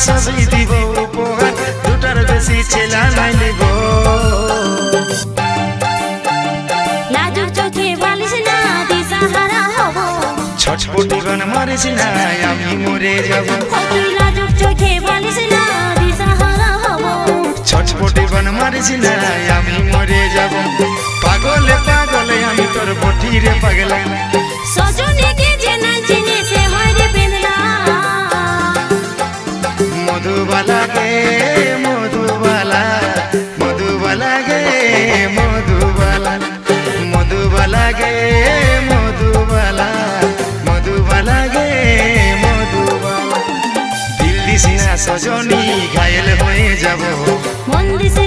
সবই দিব উপহার, দুটার বেশি ছেলা নাই লিব। লাজুক চোখে বালিশ না দিশাহারা হব, ছটপটি গান মারিস না আমি মরে যাব। তুই লাজুক চোখে বালিশ না দিশাহারা হব, ছটপটি গান মারিস না আমি মরে যাব। পাগলে পাগলে আমি তোর বটি রে পাগলা, সজনীকে যে না চিনে সে হয় রে বেদনা। মধুবালা গে মধুবালা, মধুবালা গে মধুবালা, মধুবালা গে মধুবালা, মধুবালা গে মধুবালা। দিল দিস না সজনী ঘায়েল হয়ে যাব, মন দিস